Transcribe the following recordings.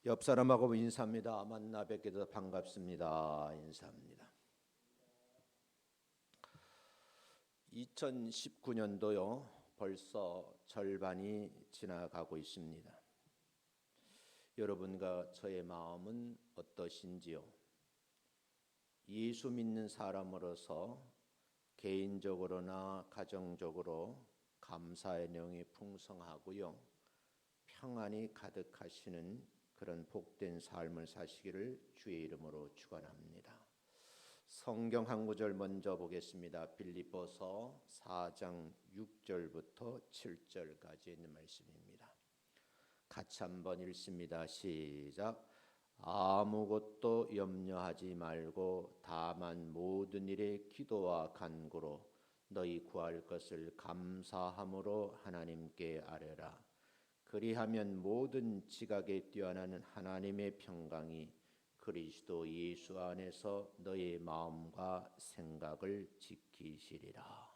옆 사람하고 인사합니다. 만나 뵙게 돼서 반갑습니다. 인사합니다. 2019년도요. 벌써 절반이 지나가고 있습니다. 여러분과 저의 마음은 어떠신지요? 예수 믿는 사람으로서 개인적으로나 가정적으로 감사의 영이 풍성하고요. 평안이 가득하시는 그런 복된 삶을 사시기를 주의 이름으로 축원합니다. 성경 한 구절 먼저 보겠습니다. 빌립보서 4장 6절부터 7절까지 있는 말씀입니다. 같이 한번 읽습니다. 시작. 아무것도 염려하지 말고 다만 모든 일에 기도와 간구로 너희 구할 것을 감사함으로 하나님께 아뢰라. 그리하면 모든 지각에 뛰어나는 하나님의 평강이 그리스도 예수 안에서 너의 마음과 생각을 지키시리라.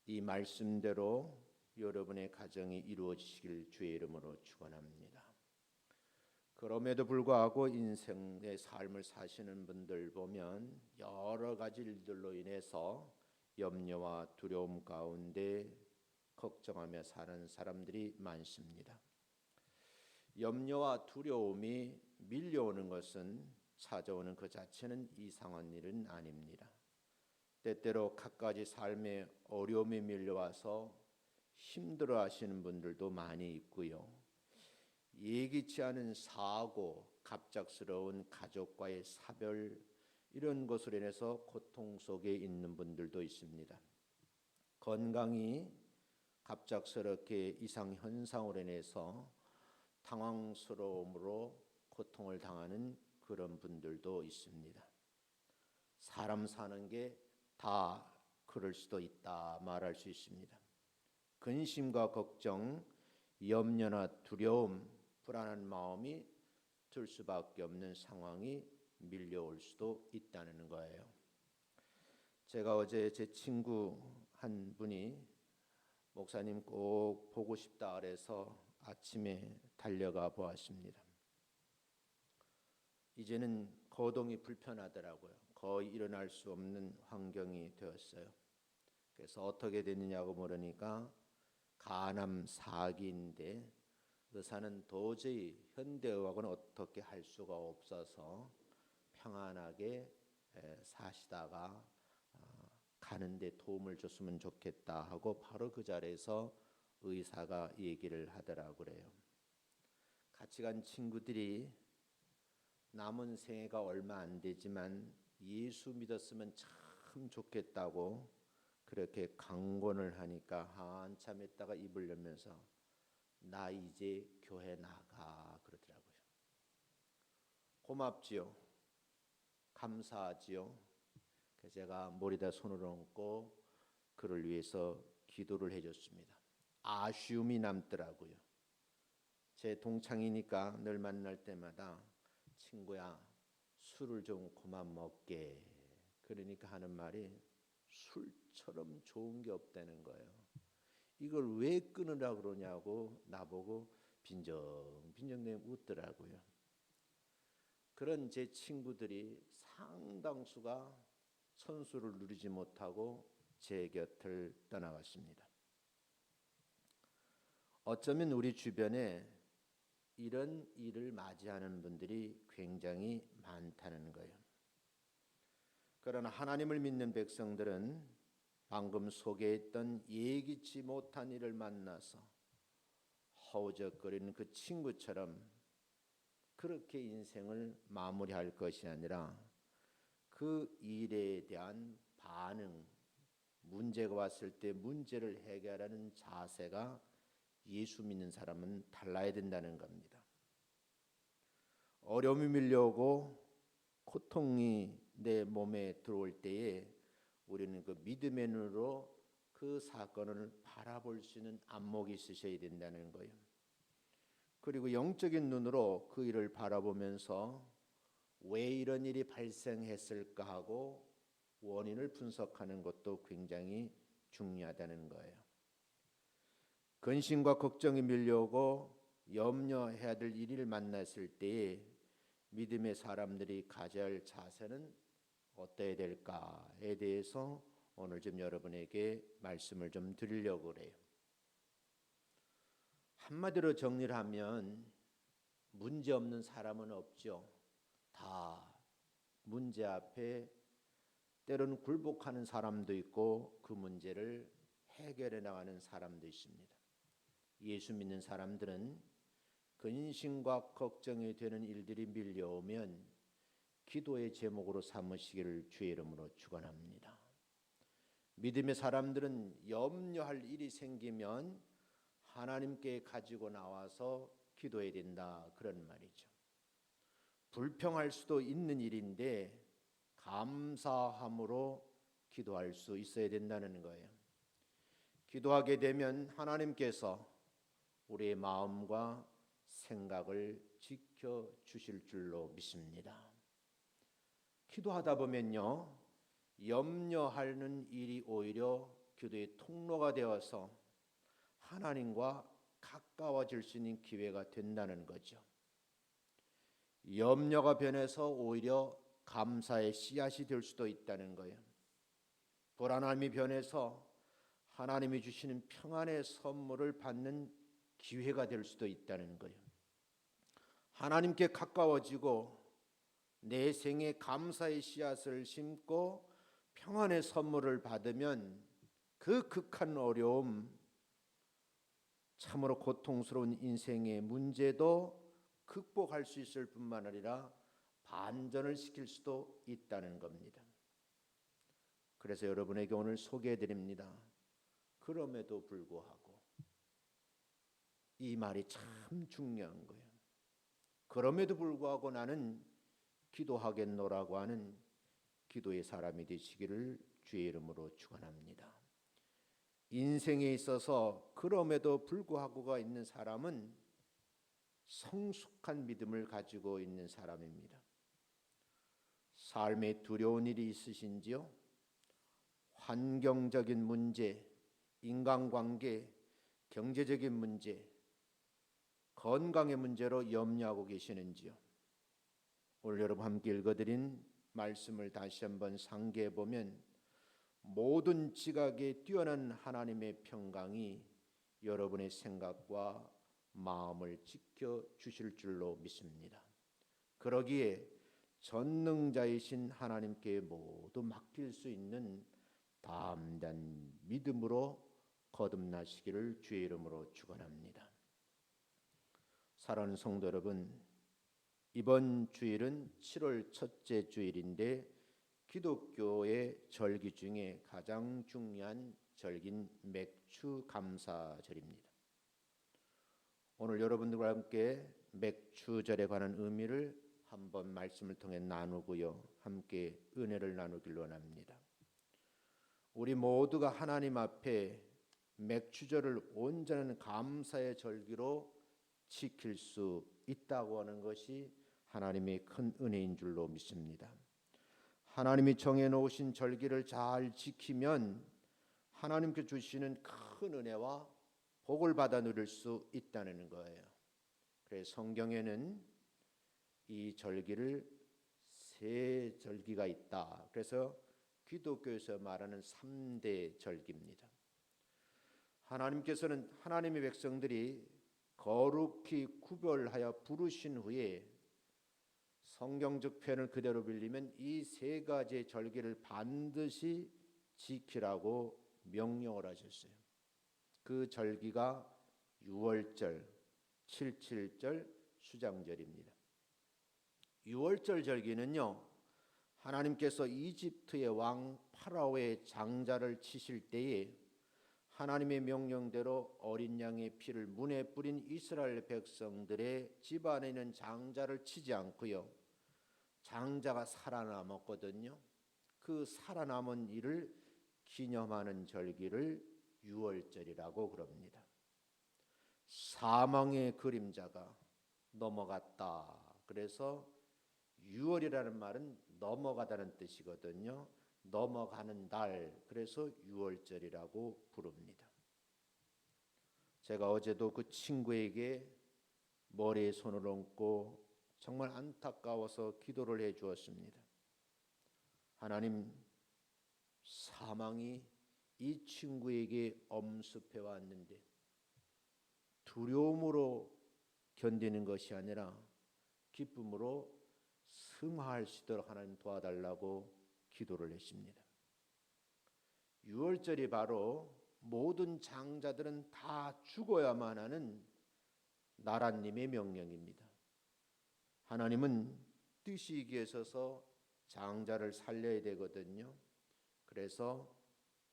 이 말씀대로 여러분의 가정이 이루어지시길 주의 이름으로 축원합니다. 그럼에도 불구하고 인생의 삶을 사시는 분들 보면 여러 가지 일들로 인해서 염려와 두려움 가운데 걱정하며 사는 사람들이 많습니다. 염려와 두려움이 밀려오는 것은 찾아오는 그 자체는 이상한 일은 아닙니다. 때때로 갖가지 삶의 어려움이 밀려와서 힘들어하시는 분들도 많이 있고요. 예기치 않은 사고, 갑작스러운 가족과의 사별 이런 것으로 인해서 고통 속에 있는 분들도 있습니다. 건강이 갑작스럽게 이상 현상으로 인해서 당황스러움으로 고통을 당하는 그런 분들도 있습니다. 사람 사는 게 다 그럴 수도 있다 말할 수 있습니다. 근심과 걱정, 염려나 두려움, 불안한 마음이 들 수밖에 없는 상황이 밀려올 수도 있다는 거예요. 제가 어제 제 친구 한 분이 목사님 꼭 보고 싶다 그래서 아침에 달려가 보았습니다. 이제는 거동이 불편하더라고요. 거의 일어날 수 없는 환경이 되었어요. 그래서 어떻게 됐느냐고 물으니까 간암 4기인데 의사는 도저히 현대의학은 어떻게 할 수가 없어서 평안하게 사시다가 가는데 도움을 줬으면 좋겠다 하고 바로 그 자리에서 의사가 얘기를 하더라고 그래요. 같이 간 친구들이 남은 생애가 얼마 안 되지만 예수 믿었으면 참 좋겠다고 그렇게 강권을 하니까 한참 있다가 입을 열면서 나 이제 교회 나가 그러더라고요. 고맙지요. 감사하지요. 그래서 제가 머리다 손을 얹고 그를 위해서 기도를 해줬습니다. 아쉬움이 남더라고요. 제 동창이니까 늘 만날 때마다 친구야 술을 좀 그만 먹게. 그러니까 하는 말이 술처럼 좋은 게 없다는 거예요. 이걸 왜 끊으라 그러냐고 나보고 빈정빈정 웃더라고요. 그런 제 친구들이 상당수가 천수를 누리지 못하고 제 곁을 떠나갔습니다. 어쩌면 우리 주변에 이런 일을 맞이하는 분들이 굉장히 많다는 거예요. 그러나 하나님을 믿는 백성들은 방금 소개했던 예기치 못한 일을 만나서 허우적거리는 그 친구처럼 그렇게 인생을 마무리할 것이 아니라 그 일에 대한 반응, 문제가 왔을 때 문제를 해결하는 자세가 예수 믿는 사람은 달라야 된다는 겁니다. 어려움이 밀려오고 고통이 내 몸에 들어올 때에 우리는 그 믿음의 눈으로 그 사건을 바라볼 수 있는 안목이 있으셔야 된다는 거예요. 그리고 영적인 눈으로 그 일을 바라보면서 왜 이런 일이 발생했을까 하고 원인을 분석하는 것도 굉장히 중요하다는 거예요. 근심과 걱정이 밀려오고 염려해야 될 일을 만났을 때에 믿음의 사람들이 가져야 할 자세는 어떠해야 될까에 대해서 오늘 좀 여러분에게 말씀을 좀 드리려고 그래요. 한마디로 정리를 하면 문제 없는 사람은 없죠. 다 문제 앞에 때로는 굴복하는 사람도 있고 그 문제를 해결해 나가는 사람도 있습니다. 예수 믿는 사람들은 근심과 걱정이 되는 일들이 밀려오면 기도의 제목으로 삼으시기를 주의 이름으로 축원합니다. 믿음의 사람들은 염려할 일이 생기면 하나님께 가지고 나와서 기도해야 된다, 그런 말이죠. 불평할 수도 있는 일인데 감사함으로 기도할 수 있어야 된다는 거예요. 기도하게 되면 하나님께서 우리의 마음과 생각을 지켜주실 줄로 믿습니다. 기도하다 보면요, 염려하는 일이 오히려 기도의 통로가 되어서 하나님과 가까워질 수 있는 기회가 된다는 거죠. 염려가 변해서 오히려 감사의 씨앗이 될 수도 있다는 거예요. 불안함이 변해서 하나님이 주시는 평안의 선물을 받는 기회가 될 수도 있다는 거예요. 하나님께 가까워지고 내 생에 감사의 씨앗을 심고 평안의 선물을 받으면 그 극한 어려움, 참으로 고통스러운 인생의 문제도 극복할 수 있을 뿐만 아니라 반전을 시킬 수도 있다는 겁니다. 그래서 여러분에게 오늘 소개해 드립니다. 그럼에도 불구하고, 이 말이 참 중요한 거예요. 그럼에도 불구하고 나는 기도하겠노라고 하는 기도의 사람이 되시기를 주의 이름으로 축원합니다. 인생에 있어서 그럼에도 불구하고가 있는 사람은 성숙한 믿음을 가지고 있는 사람입니다. 삶에 두려운 일이 있으신지요? 환경적인 문제, 인간관계, 경제적인 문제, 건강의 문제로 염려하고 계시는지요? 오늘 여러분 함께 읽어드린 말씀을 다시 한번 상기해 보면 모든 지각에 뛰어난 하나님의 평강이 여러분의 생각과 마음을 지켜주실 줄로 믿습니다. 그러기에 전능자이신 하나님께 모두 맡길 수 있는 담대한 믿음으로 거듭나시기를 주의 이름으로 축원합니다. 사랑하는 성도 여러분, 이번 주일은 7월 첫째 주일인데 기독교의 절기 중에 가장 중요한 절기인 맥추 감사절입니다. 오늘 여러분들과 함께 맥추절에 관한 의미를 한번 말씀을 통해 나누고요, 함께 은혜를 나누길 원합니다. 우리 모두가 하나님 앞에 맥추절을 온전한 감사의 절기로 지킬 수 있다고 하는 것이 하나님의 큰 은혜인 줄로 믿습니다. 하나님이 정해놓으신 절기를 잘 지키면 하나님께 주시는 큰 은혜와 복을 받아 누릴 수 있다는 거예요. 그래서 성경에는 이 절기를 세 절기가 있다. 그래서 기독교에서 말하는 3대 절기입니다. 하나님께서는 하나님의 백성들이 거룩히 구별하여 부르신 후에 성경적 표현을 그대로 빌리면 이 세 가지의 절기를 반드시 지키라고 명령을 하셨어요. 그 절기가 유월절, 칠칠절, 수장절입니다. 유월절 절기는요, 하나님께서 이집트의 왕 파라오의 장자를 치실 때에 하나님의 명령대로 어린 양의 피를 문에 뿌린 이스라엘 백성들의 집안에 있는 장자를 치지 않고요, 장자가 살아남았거든요. 그 살아남은 이를 기념하는 절기를 유월절이라고 그럽니다. 사망의 그림자가 넘어갔다. 그래서 유월이라는 말은 넘어가다는 뜻이거든요. 넘어가는 달, 그래서 유월절이라고 부릅니다. 제가 어제도 그 친구에게 머리에 손을 얹고 정말 안타까워서 기도를 해 주었습니다. 하나님, 사망이 이 친구에게 엄습해 왔는데 두려움으로 견디는 것이 아니라 기쁨으로 승화할 수 있도록 하나님 도와달라고 기도를 했습니다. 유월절이 바로 모든 장자들은 다 죽어야만 하는 나라님의 명령입니다. 하나님은 뜻이 이기서서 장자를 살려야 되거든요. 그래서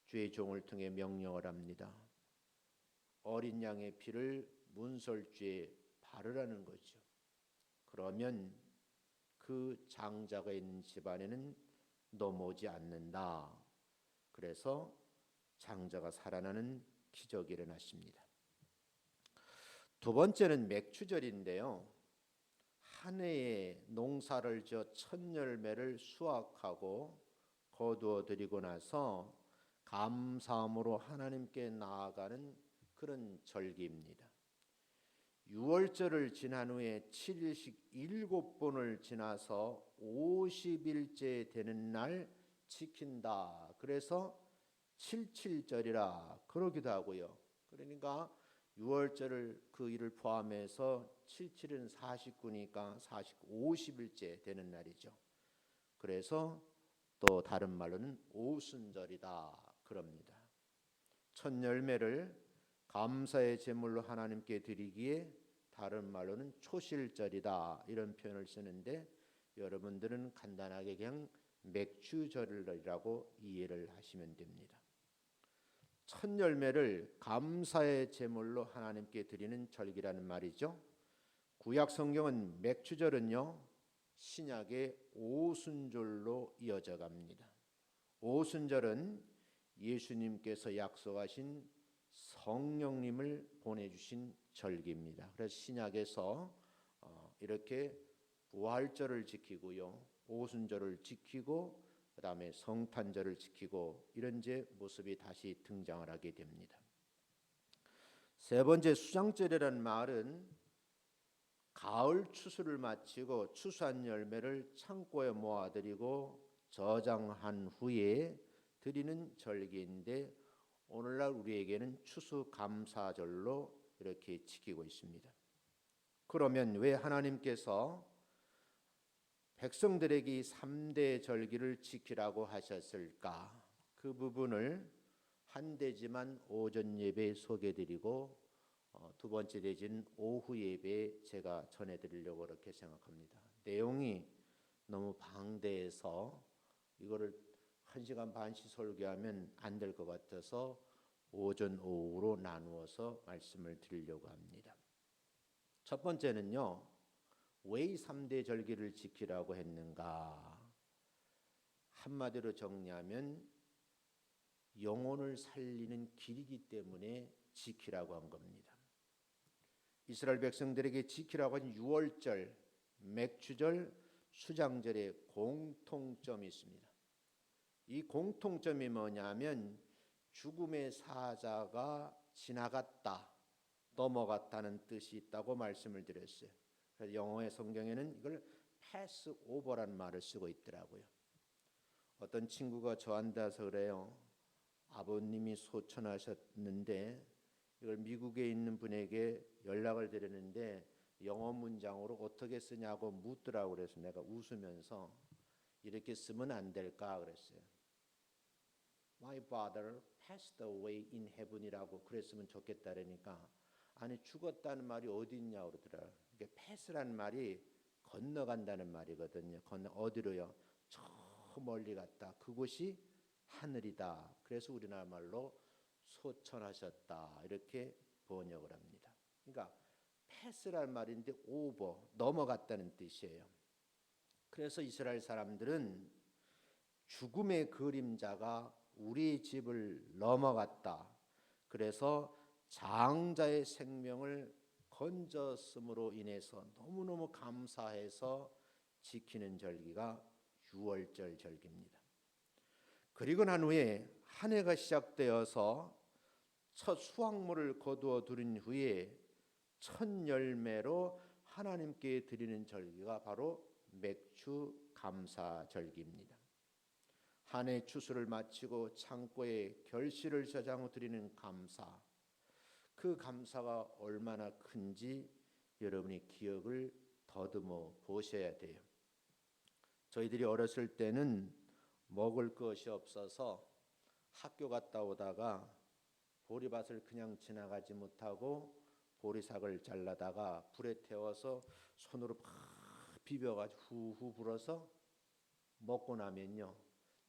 주의 종을 통해 명령을 합니다. 어린 양의 피를 문설주에 바르라는 거죠. 그러면 그 장자가 있는 집안에는 넘어오지 않는다. 그래서 장자가 살아나는 기적이 일어났습니다. 두 번째는 맥추절인데요. 한 해에 농사를 지어 첫 열매를 수확하고 거두어 드리고 나서 감사함으로 하나님께 나아가는 그런 절기입니다. 유월절을 지난 후에 7일씩 7번을 지나서 50일째 되는 날 지킨다. 그래서 77절이라 그러기도 하고요. 그러니까 유월절을 그 일을 포함해서 77은 49니까 50일째 되는 날이죠. 그래서 또 다른 말로는 오순절이다 그럽니다. 첫 열매를 감사의 제물로 하나님께 드리기에 다른 말로는 초실절이다 이런 표현을 쓰는데 여러분들은 간단하게 그냥 맥추절이라고 이해를 하시면 됩니다. 첫 열매를 감사의 제물로 하나님께 드리는 절기라는 말이죠. 구약 성경은 맥추절은요 신약의 오순절로 이어져 갑니다. 오순절은 예수님께서 약속하신 성령님을 보내주신 절기입니다. 그래서 신약에서 이렇게 부활절을 지키고요, 오순절을 지키고 그다음에 성탄절을 지키고 이런 이제 모습이 다시 등장을 하게 됩니다. 세 번째 수장절이라는 말은 가을 추수를 마치고 추수한 열매를 창고에 모아드리고 저장한 후에 드리는 절기인데 오늘날 우리에게는 추수감사절로 이렇게 지키고 있습니다. 그러면 왜 하나님께서 백성들에게 3대 절기를 지키라고 하셨을까? 그 부분을 한 대지만 오전 예배에 소개해드리고 두 번째 대지는 오후 예배에 제가 전해드리려고 그렇게 생각합니다. 내용이 너무 방대해서 이거를 1시간 반씩 설교하면 안 될 것 같아서 오전 오후로 나누어서 말씀을 드리려고 합니다. 첫 번째는요, 왜 이 3대 절기를 지키라고 했는가? 한마디로 정리하면 영혼을 살리는 길이기 때문에 지키라고 한 겁니다. 이스라엘 백성들에게 지키라고 한 유월절, 맥추절, 수장절에 공통점이 있습니다. 이 공통점이 뭐냐면 죽음의 사자가 지나갔다, 넘어갔다는 뜻이 있다고 말씀을 드렸어요. 그래서 영어의 성경에는 이걸 패스 오버라는 말을 쓰고 있더라고요. 어떤 친구가 저한테 와서 그래요. 아버님이 소천하셨는데 이걸 미국에 있는 분에게 연락을 드렸는데 영어 문장으로 어떻게 쓰냐고 묻더라고. 그래서 내가 웃으면서 이렇게 쓰면 안 될까 그랬어요. My father passed away in heaven이라고 그랬으면 좋겠다 그러니까 아니 죽었다는 말이 어디 있냐고 그러더라고요. 이게 pass라는 말이 건너간다는 말이거든요. 어디로요? 저 멀리 갔다. 그곳이 하늘이다. 그래서 우리나라 말로 소천하셨다 이렇게 번역을 합니다. 그러니까 패스라는 말인데 오버, 넘어갔다는 뜻이에요. 그래서 이스라엘 사람들은 죽음의 그림자가 우리 집을 넘어갔다. 그래서 장자의 생명을 건졌음으로 인해서 너무너무 감사해서 지키는 절기가 유월절 절기입니다. 그리고 난 후에 한 해가 시작되어서 첫 수확물을 거두어 들인 후에 첫 열매로 하나님께 드리는 절기가 바로 맥주 감사 절기입니다. 한 해 추수를 마치고 창고에 결실을 저장하고 드리는 감사, 그 감사가 얼마나 큰지 여러분이 기억을 더듬어 보셔야 돼요. 저희들이 어렸을 때는 먹을 것이 없어서 학교 갔다 오다가 보리밭을 그냥 지나가지 못하고 보리삭을 잘라다가 불에 태워서 손으로 막 비벼가지고 후후 불어서 먹고 나면요,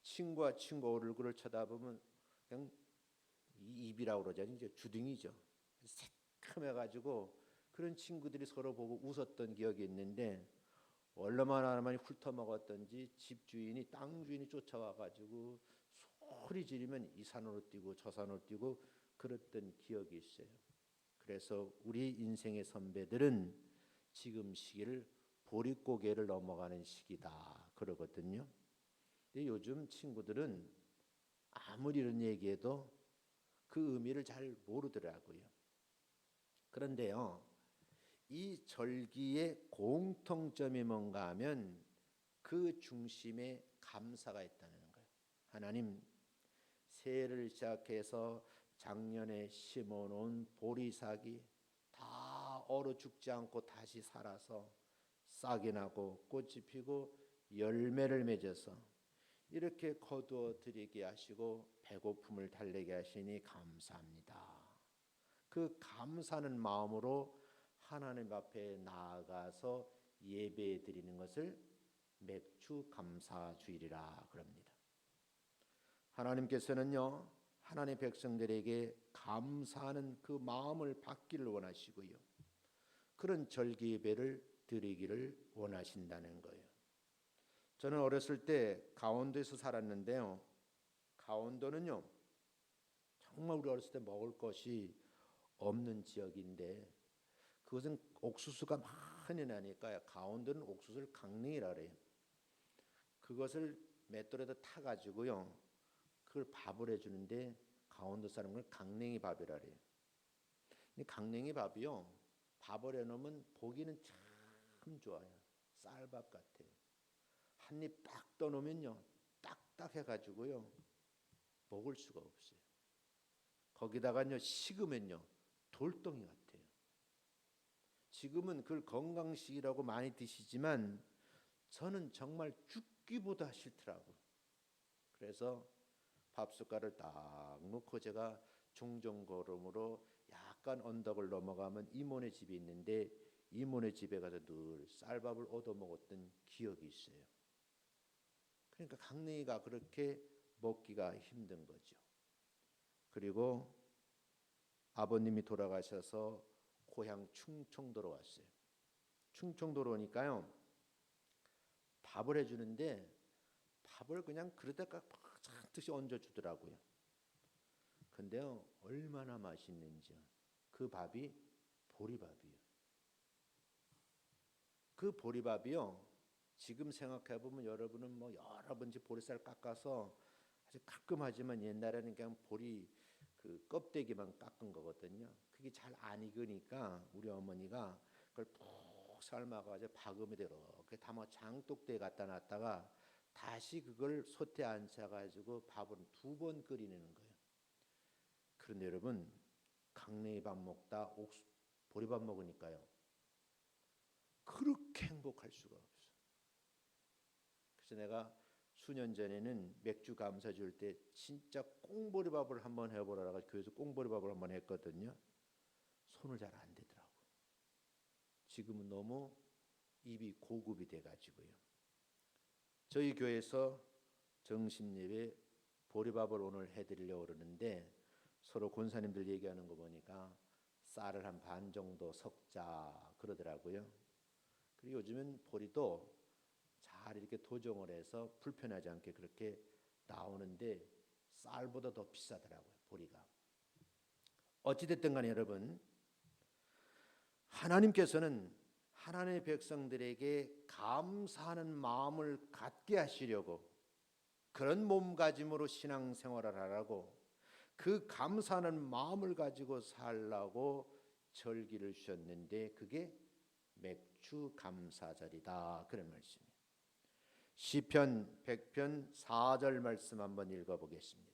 친구와 친구 얼굴을 쳐다보면 그냥 입이라고 그러죠. 이제 주둥이죠. 새카매가지고 그런 친구들이 서로 보고 웃었던 기억이 있는데, 얼마나 많이 훑어먹었던지 집주인이, 땅 주인이 쫓아와가지고 소리 지르면 이 산으로 뛰고 저 산으로 뛰고 그랬던 기억이 있어요. 그래서 우리 인생의 선배들은 지금 시기를 보릿고개를 넘어가는 시기다 그러거든요. 근데 요즘 친구들은 아무리 이런 얘기해도 그 의미를 잘 모르더라고요. 그런데요, 이 절기의 공통점이 뭔가 하면 그 중심에 감사가 있다는 거예요. 하나님, 새해를 시작해서 작년에 심어놓은 보리삭이 다 얼어 죽지 않고 다시 살아서 싹이 나고 꽃이 피고 열매를 맺어서 이렇게 거두어 드리게 하시고 배고픔을 달래게 하시니 감사합니다. 그 감사하는 마음으로 하나님 앞에 나아가서 예배해 드리는 것을 맥주 감사 주일이라 그럽니다. 하나님께서는요, 하나님의 백성들에게 감사하는 그 마음을 받기를 원하시고요, 그런 절기 예배를 드리기를 원하신다는 거예요. 저는 어렸을 때 강원도에서 살았는데요, 강원도는요 정말 우리 어렸을 때 먹을 것이 없는 지역인데, 그것은 옥수수가 많이 나니까 강원도는 옥수수를 강냉이라 그래요. 그것을 맷돌에다 타가지고요, 그걸 밥을 해주는데 강원도 사람은 강냉이 밥이라 그래요. 근데 강냉이 밥이요, 밥을 해놓으면 보기는 참 좋아요. 쌀밥 같아요. 한 입 딱 떠놓으면요, 딱딱해가지고요 먹을 수가 없어요. 거기다가요 식으면요 돌덩이 같아요. 지금은 그걸 건강식이라고 많이 드시지만 저는 정말 죽기보다 싫더라고요. 그래서 밥숟갈을 딱 놓고 제가 종종걸음으로 약간 언덕을 넘어가면 이모네 집이 있는데, 이모네 집에 가서 늘 쌀밥을 얻어 먹었던 기억이 있어요. 그러니까 강냉이가 그렇게 먹기가 힘든 거죠. 그리고 아버님이 돌아가셔서 고향 충청도로 왔어요. 충청도로 오니까요, 밥을 해주는데 밥을 그냥 그릇에다가 잔뜩 얹어주더라고요. 근데요, 얼마나 맛있는지요. 그 밥이 보리밥이에요. 그 보리밥이요, 지금 생각해보면 여러분은 뭐 여러 번째 보리쌀 깎아서 아주 깔끔하지만 옛날에는 그냥 보리 그 껍데기만 깎은 거거든요. 그게 잘 안 익으니까 우리 어머니가 그걸 푹 삶아가지고 바구니에 이렇게 담아 장독대에 갖다 놨다가 다시 그걸 솥에 앉혀가지고 밥을 2번 끓이는 거예요. 그런데 여러분, 강냉이 밥 먹다 보리밥 먹으니까요, 그렇게 행복할 수가 없어요. 그래서 내가 수년 전에는 맥주 감사 줄 때 진짜 꽁보리밥을 한번 해보라고 교회에서 꽁보리밥을 한번 했거든요. 손을 잘 안 대더라고. 지금은 너무 입이 고급이 돼가지고요. 저희 교회에서 정신예배 보리밥을 오늘 해드리려고 그러는데, 서로 권사님들 얘기하는 거 보니까 쌀을 한 반 정도 섞자 그러더라고요. 그리고 요즘은 보리도 잘 이렇게 도정을 해서 불편하지 않게 그렇게 나오는데 쌀보다 더 비싸더라고요, 보리가. 어찌됐든 간에 여러분, 하나님께서는 하나님의 백성들에게 감사하는 마음을 갖게 하시려고, 그런 몸가짐으로 신앙생활을 하라고, 그 감사하는 마음을 가지고 살라고 절기를 주셨는데, 그게 맥주 감사절이다. 그런 말씀이에요. 시편 100편 4절 말씀 한번 읽어보겠습니다.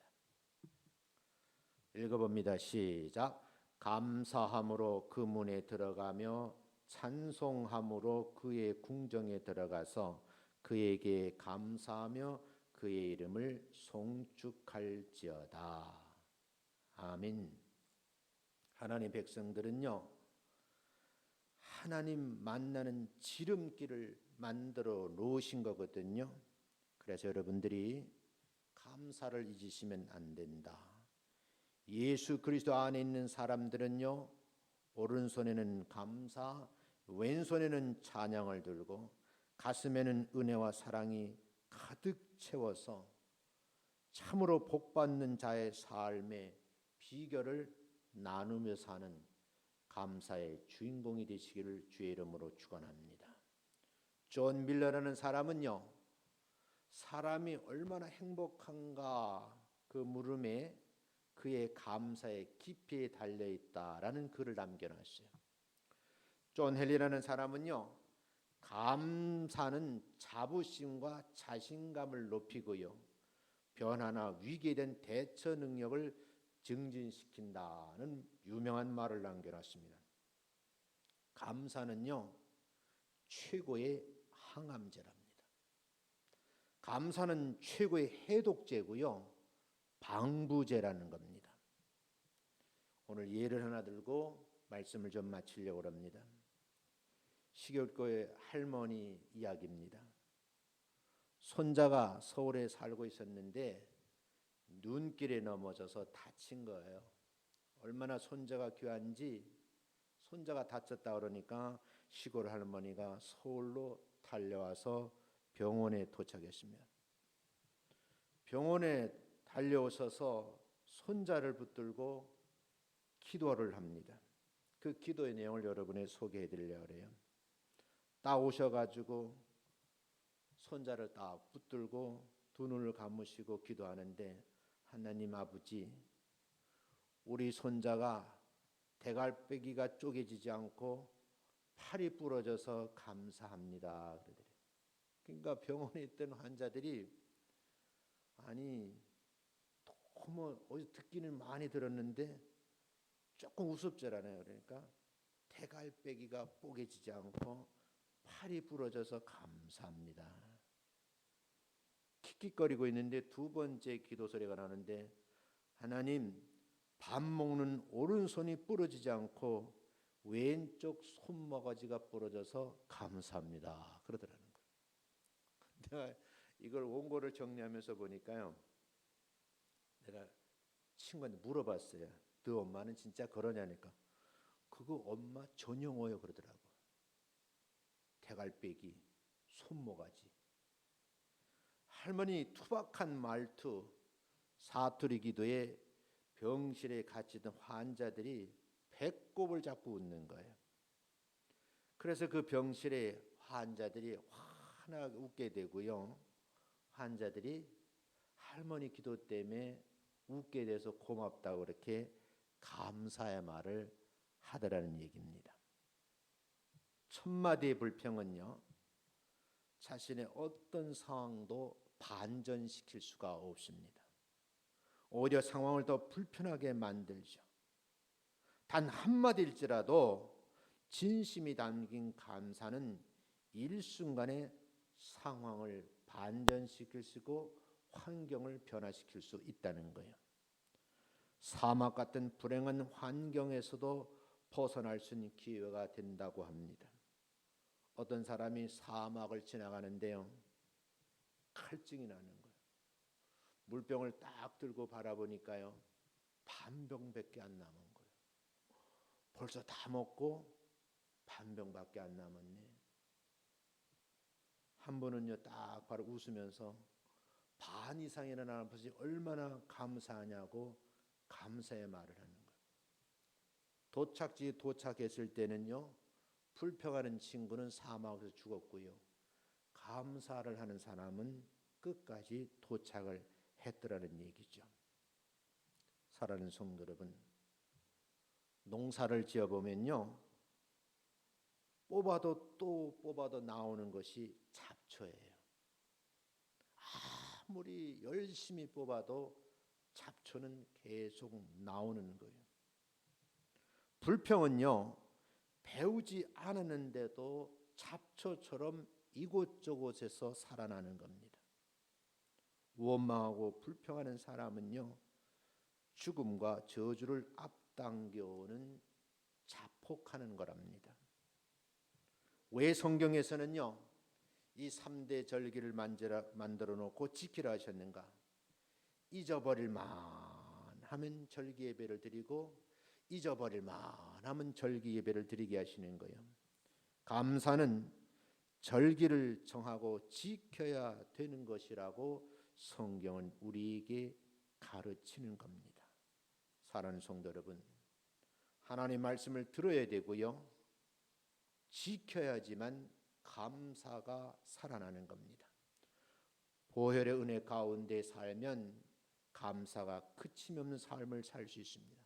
읽어봅니다. 시작. 감사함으로 그 문에 들어가며 찬송함으로 그의 궁정에 들어가서 그에게 감사하며 그의 이름을 송축할지어다. 아멘. 하나님 백성들은요, 하나님 만나는 지름길을 만들어 놓으신 거거든요. 그래서 여러분들이 감사를 잊으시면 안 된다. 예수 그리스도 안에 있는 사람들은요, 오른손에는 감사, 왼손에는 찬양을 들고 가슴에는 은혜와 사랑이 가득 채워서 참으로 복받는 자의 삶의 비결을 나누며 사는 감사의 주인공이 되시기를 주의 이름으로 축원합니다. 존 밀러라는 사람은요, 사람이 얼마나 행복한가 그 물음에 그의 감사의 깊이에 달려있다라는 글을 남겨놨어요. 존 헨리라는 사람은요, 감사는 자부심과 자신감을 높이고요, 변화나 위기에 대한 대처 능력을 증진시킨다는 유명한 말을 남겨놨습니다. 감사는요, 최고의 항암제랍니다. 감사는 최고의 해독제고요, 방부제라는 겁니다. 오늘 예를 하나 들고 말씀을 좀 마치려고 합니다. 시골교회 할머니 이야기입니다. 손자가 서울에 살고 있었는데 눈길에 넘어져서 다친 거예요. 얼마나 손자가 귀한지 손자가 다쳤다 그러니까 시골 할머니가 서울로 달려와서 병원에 도착했습니다. 병원에 달려오셔서 손자를 붙들고 기도를 합니다. 그 기도의 내용을 여러분에 소개해 드리려고 해요. 딱 오셔가지고 손자를 딱 붙들고 두 눈을 감으시고 기도하는데, 하나님 아버지, 우리 손자가 대갈배기가 쪼개지지 않고 팔이 부러져서 감사합니다. 그러니까 병원에 있던 환자들이 아니 너무 어디서 듣기는 많이 들었는데 조금 우습잖아요. 그러니까 대갈배기가 뽀개지지 않고 팔이 부러져서 감사합니다. 킥킥거리고 있는데 두 번째 기도 소리가 나는데, 하나님, 밥 먹는 오른손이 부러지지 않고 왼쪽 손모가지가 부러져서 감사합니다. 그러더라는 거예요. 내가 이걸 원고를 정리하면서 보니까요, 내가 친구한테 물어봤어요. 너 엄마는 진짜 그러냐니까, 그거 엄마 전용어요 그러더라고. 대갈배기, 손모가지. 할머니 투박한 말투, 사투리 기도에 병실에 갇히던 환자들이 배꼽을 잡고 웃는 거예요. 그래서 그 병실에 환자들이 환하게 웃게 되고요, 환자들이 할머니 기도 때문에 웃게 돼서 고맙다고 그렇게 감사의 말을 하더라는 얘기입니다. 천마디의 불평은요, 자신의 어떤 상황도 반전시킬 수가 없습니다. 오히려 상황을 더 불편하게 만들죠. 단 한마디일지라도 진심이 담긴 감사는 일순간에 상황을 반전시킬 수 있고 환경을 변화시킬 수 있다는 거예요. 사막 같은 불행한 환경에서도 벗어날 수 있는 기회가 된다고 합니다. 어떤 사람이 사막을 지나가는데요, 칼증이 나는 거예요. 물병을 딱 들고 바라보니까요, 반 병밖에 안 남은 거예요. 벌써 다 먹고 반 병밖에 안 남았네. 한 분은요, 딱 바로 웃으면서 반 이상이나 남은 것이 얼마나 감사하냐고 감사의 말을 하는 거예요. 도착지에 도착했을 때는요, 불평하는 친구는 사막에서 죽었고요, 감사를 하는 사람은 끝까지 도착을 했더라는 얘기죠. 사랑하는 성도 여러분, 농사를 지어보면요, 뽑아도 또 뽑아도 나오는 것이 잡초예요. 아무리 열심히 뽑아도 잡초는 계속 나오는 거예요. 불평은요, 배우지 않았는데도 잡초처럼 이곳저곳에서 살아나는 겁니다. 원망하고 불평하는 사람은요, 죽음과 저주를 앞당겨오는 자폭하는 거랍니다. 왜 성경에서는요, 이 3대 절기를 만들어 놓고 지키라 하셨는가? 잊어버릴 만하면 절기 예배를 드리고 잊어버릴 만하면 절기 예배를 드리게 하시는 거예요. 감사는 절기를 정하고 지켜야 되는 것이라고 성경은 우리에게 가르치는 겁니다. 사랑하는 성도 여러분, 하나님 말씀을 들어야 되고요, 지켜야지만 감사가 살아나는 겁니다. 보혈의 은혜 가운데 살면 감사가 그침이 없는 삶을 살 수 있습니다.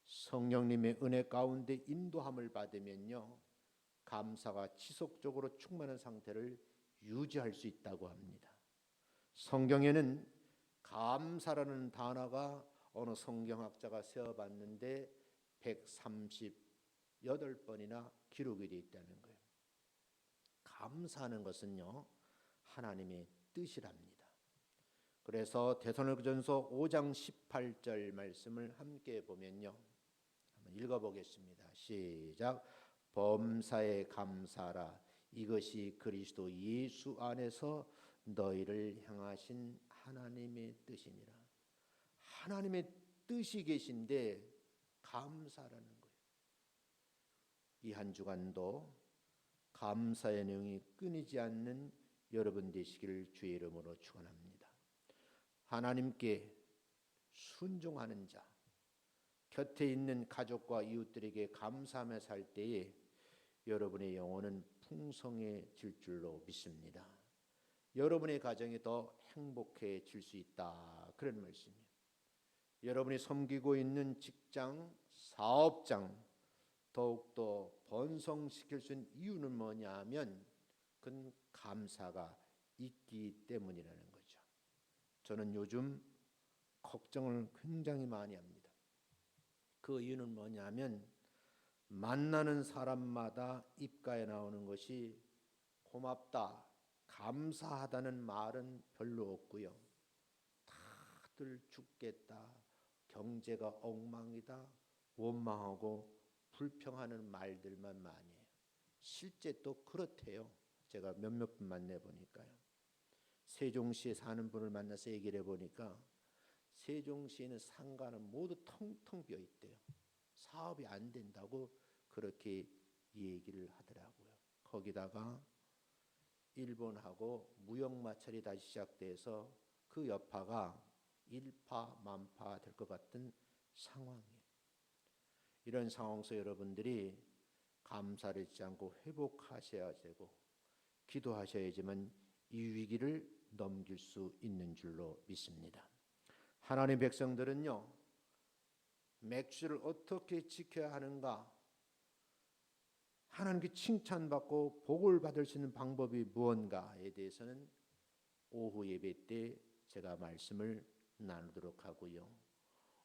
성령님의 은혜 가운데 인도함을 받으면요, 감사가 지속적으로 충만한 상태를 유지할 수 있다고 합니다. 성경에는 감사라는 단어가 어느 성경학자가 세어봤는데 138번이나 기록이 되어 있다는 거예요. 감사하는 것은요, 하나님의 뜻이랍니다. 그래서 데살로니가전서 5장 18절 말씀을 함께 보면요, 한번 읽어보겠습니다. 시작. 범사에 감사하라. 이것이 그리스도 예수 안에서 너희를 향하신 하나님의 뜻이니라. 하나님의 뜻이 계신데 감사라는 거예요. 이 한 주간도 감사의 내용이 끊이지 않는 여러분 되시기를 주의 이름으로 축원합니다. 하나님께 순종하는 자, 곁에 있는 가족과 이웃들에게 감사하며 살 때에 여러분의 영혼은 풍성해질 줄로 믿습니다. 여러분의 가정이 더 행복해질 수 있다, 그런 말씀이에요. 여러분이 섬기고 있는 직장, 사업장 더욱더 번성시킬 수 있는 이유는 뭐냐 하면 그건 감사가 있기 때문이라는 거죠. 저는 요즘 걱정을 굉장히 많이 합니다. 그 이유는 뭐냐 하면 만나는 사람마다 입가에 나오는 것이 고맙다, 감사하다는 말은 별로 없고요, 다들 죽겠다, 경제가 엉망이다, 원망하고 불평하는 말들만 많이 해요. 실제 또 그렇대요. 제가 몇몇 분 만나보니까요. 세종시에 사는 분을 만나서 얘기를 해보니까 세종시에는 상가는 모두 텅텅 비어 있대요. 사업이 안 된다고 그렇게 얘기를 하더라고요. 거기다가 일본하고 무역마찰이 다시 시작돼서 그 여파가 일파만파 될 것 같은 상황이에요. 이런 상황에서 여러분들이 감사를 잊지 않고 회복하셔야 되고 기도하셔야지만 이 위기를 넘길 수 있는 줄로 믿습니다. 하나님의 백성들은요, 맥주를 어떻게 지켜야 하는가, 하나님께 칭찬받고 복을 받을 수 있는 방법이 무언가에 대해서는 오후 예배 때 제가 말씀을 나누도록 하고요,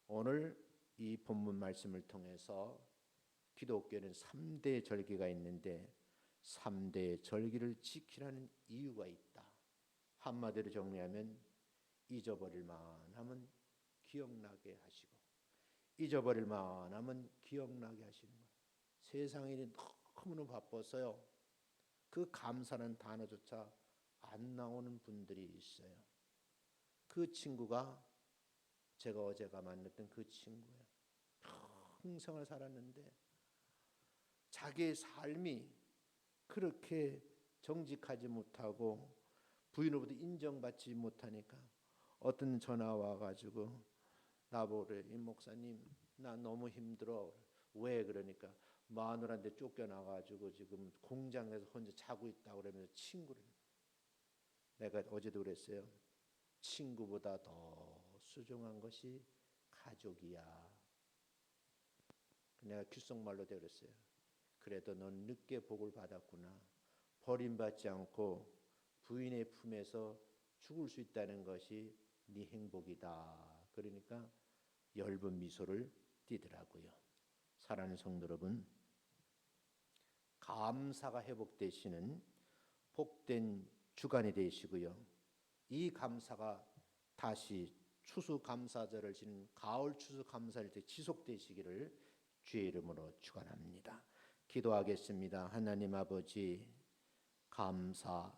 오늘 이 본문 말씀을 통해서 기독교는 3대 절기가 있는데 3대 절기를 지키라는 이유가 있다. 한마디로 정리하면 잊어버릴 만하면 기억나게 하시고 잊어버릴 만하면 기억나게 하시는 거예요. 세상이 너무너무 바빠서요, 그 감사는 단어조차 안 나오는 분들이 있어요. 그 친구가 제가 어제가 만났던 그 친구예요. 평생을 살았는데 자기의 삶이 그렇게 정직하지 못하고 부인으로부터 인정받지 못하니까 어떤 전화 와가지고 나보래, 임 목사님 나 너무 힘들어. 왜? 그러니까 마누라한테 쫓겨나가지고 지금 공장에서 혼자 자고 있다고 그러면서 친구를, 내가 어제도 그랬어요. 친구보다 더 소중한 것이 가족이야. 내가 귓속말로 그랬어요. 그래도 넌 늦게 복을 받았구나. 버림받지 않고 부인의 품에서 죽을 수 있다는 것이 네 행복이다. 그러니까 엷은 미소를 띠더라고요. 사랑하는 성도 여러분, 감사가 회복되시는 복된 주간이 되시고요. 이 감사가 다시 추수감사절을 지는 가을 추수감사일 때 지속되시기를 주의 이름으로 축원합니다. 기도하겠습니다. 하나님 아버지, 감사